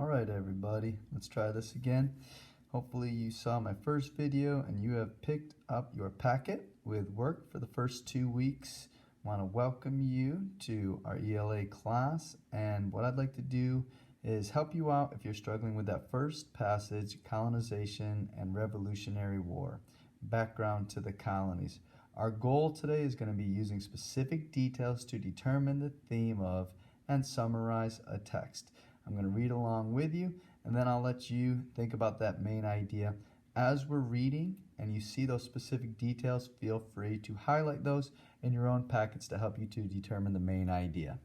Alright everybody, let's try this again. Hopefully you saw my first video and you have picked up your packet with work for the first 2 weeks. I want to welcome you to our ELA class, and what I'd like to do is help you out if you're struggling with that first passage, Colonization and Revolutionary War, background to the colonies. Our goal today is going to be using specific details to determine the theme of and summarize a text. I'm going to read along with you, and then I'll let you think about that main idea. As we're reading and you see those specific details, feel free to highlight those in your own packets to help you to determine the main idea.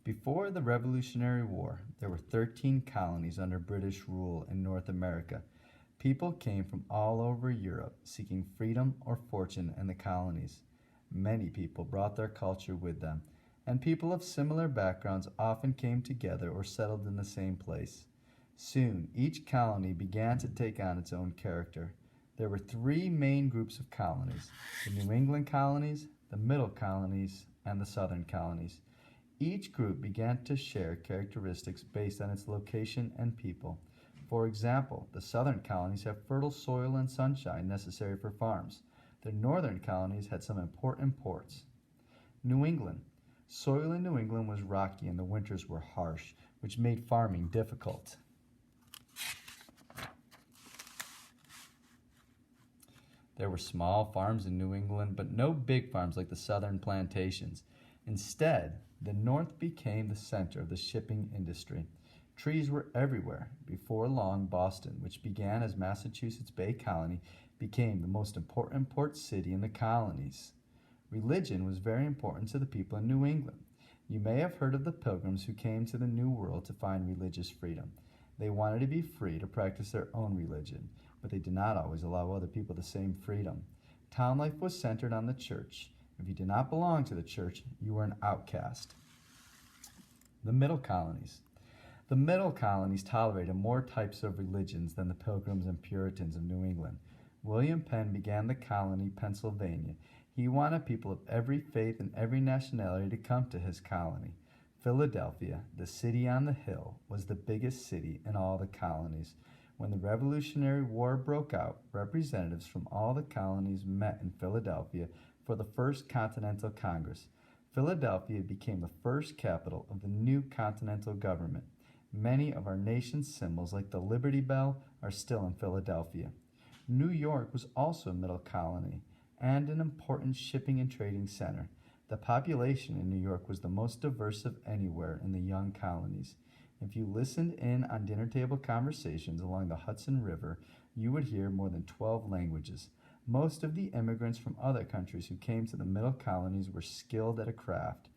Before the Revolutionary War, there were 13 colonies under British rule in North America. People came from all over Europe seeking freedom or fortune in the colonies. Many people brought their culture with them, and people of similar backgrounds often came together or settled in the same place. Soon, each colony began to take on its own character. There were 3 main groups of colonies: the New England colonies, the Middle colonies, and the Southern colonies. Each group began to share characteristics based on its location and people. For example, the Southern colonies have fertile soil and sunshine necessary for farms. The northern colonies had some important ports. New England. Soil in New England was rocky and the winters were harsh, which made farming difficult. There were small farms in New England, but no big farms like the southern plantations. Instead, the north became the center of the shipping industry. Trees were everywhere. Before long, Boston, which began as Massachusetts Bay Colony, became the most important port city in the colonies. Religion was very important to the people in New England. You may have heard of the Pilgrims who came to the New World to find religious freedom. They wanted to be free to practice their own religion, but they did not always allow other people the same freedom. Town life was centered on the church. If you did not belong to the church, you were an outcast. The Middle colonies. The Middle colonies tolerated more types of religions than the Pilgrims and Puritans of New England. William Penn began the colony, Pennsylvania. He wanted people of every faith and every nationality to come to his colony. Philadelphia, the city on the hill, was the biggest city in all the colonies. When the Revolutionary War broke out, representatives from all the colonies met in Philadelphia for the First Continental Congress. Philadelphia became the first capital of the new continental government. Many of our nation's symbols, like the Liberty Bell, are still in Philadelphia. New York was also a middle colony and an important shipping and trading center. The population in New York was the most diverse of anywhere in the young colonies. If you listened in on dinner table conversations along the Hudson River, you would hear more than 12 languages. Most of the immigrants from other countries who came to the middle colonies were skilled at a craft.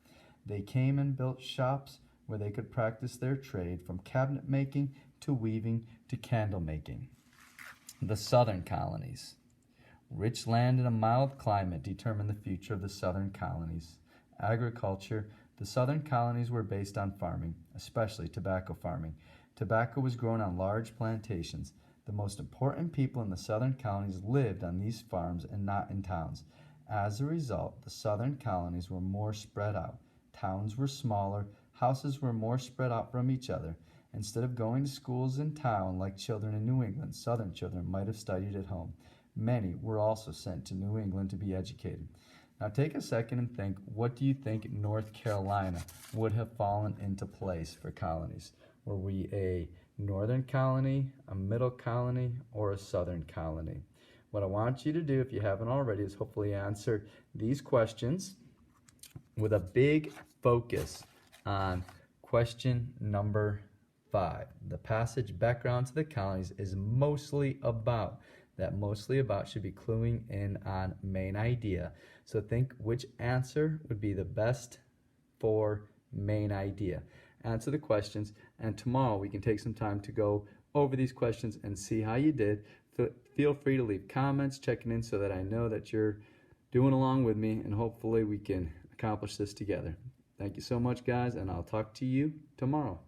They came and built shops where they could practice their trade, from cabinet making to weaving to candle making. The Southern colonies. Rich land and a mild climate determined the future of the Southern colonies. Agriculture. The Southern colonies were based on farming, especially tobacco farming. Tobacco was grown on large plantations. The most important people in the Southern colonies lived on these farms and not in towns. As a result, the Southern colonies were more spread out. Towns were smaller, houses were more spread out from each other. Instead of going to schools in town like children in New England, Southern children might have studied at home. Many were also sent to New England to be educated. Now take a second and think, what do you think North Carolina would have fallen into place for colonies? Were we a northern colony, a middle colony, or a southern colony? What I want you to do, if you haven't already, is hopefully answer these questions with a big focus on question number 5. The passage background to the colonies is mostly about. That mostly about should be cluing in on main idea. So think which answer would be the best for main idea. Answer the questions, and tomorrow we can take some time to go over these questions and see how you did. Feel free to leave comments, checking in so that I know that you're doing along with me, and hopefully we can accomplish this together. Thank you so much, guys, and I'll talk to you tomorrow.